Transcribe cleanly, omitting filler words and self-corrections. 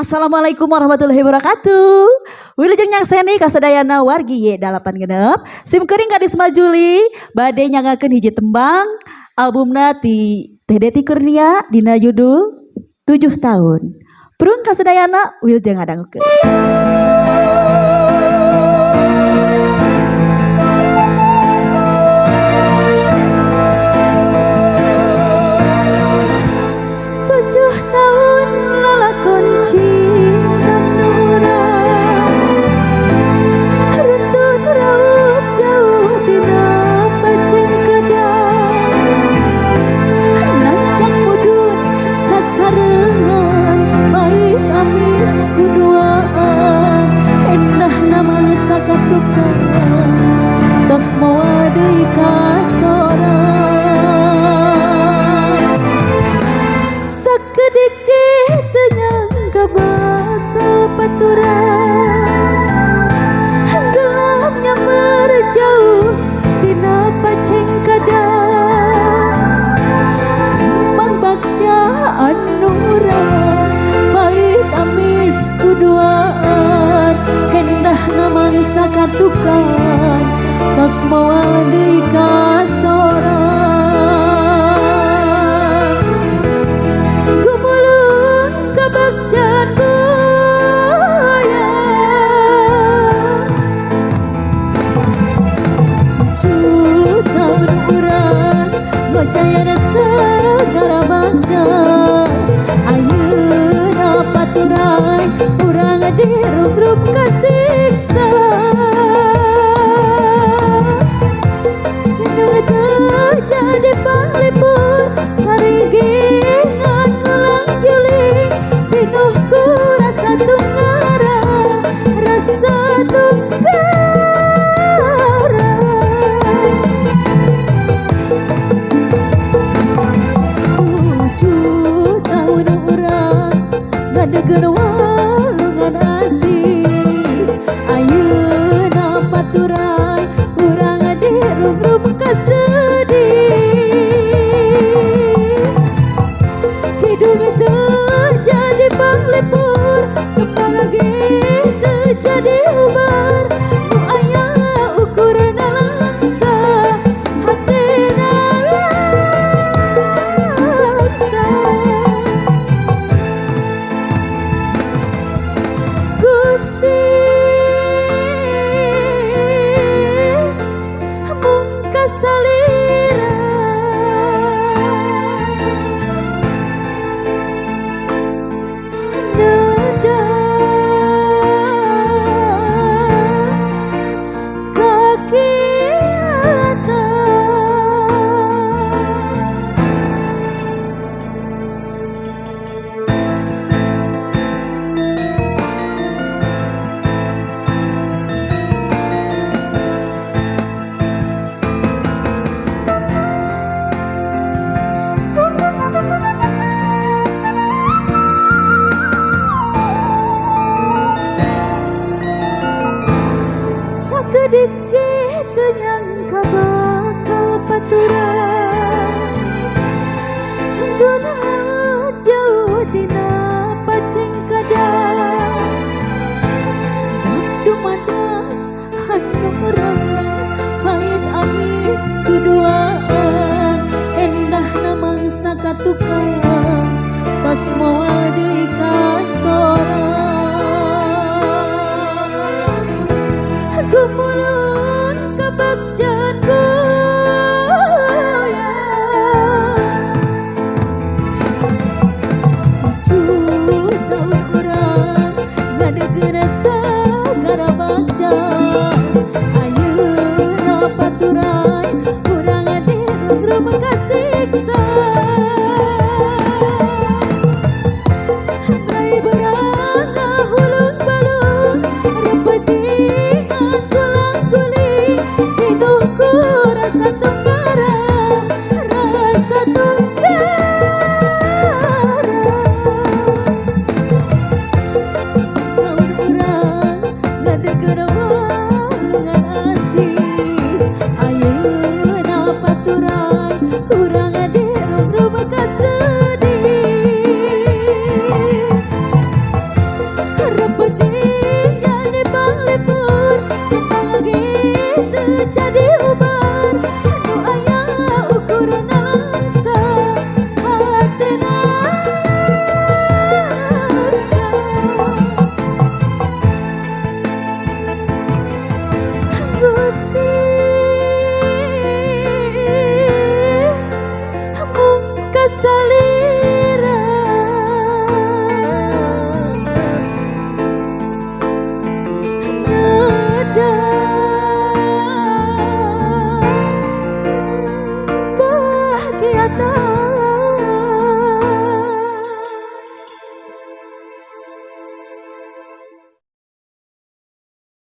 Assalamualaikum warahmatullahi wabarakatuh. Wilujeng nyang seni kasadayana wargi ye 8 genep. Sim kering gadis majuli bade nyangakeun hiji tembang albumna ti Teh Deti Kurnia dina judul 7 tahun. Purun kasadayana wilujeng ngadangukeun. Tukang tas mawa di kasoran gumulun kabagjan buaya juta urang ngocaya segala bagja ayeuna paturan urang dirugrup kasiksa jadi panglipur sarigingan ngulang juling pinuhku rasa tunggara rasa tunggara 7 tahun urang ngadegeun walungan asih ayeuna paturai urang dirugrup kasedih panglipur tepang lagi terjadi ubar nu aya ukuran langsa hatena langsa Gusti mungkas salira Sakedik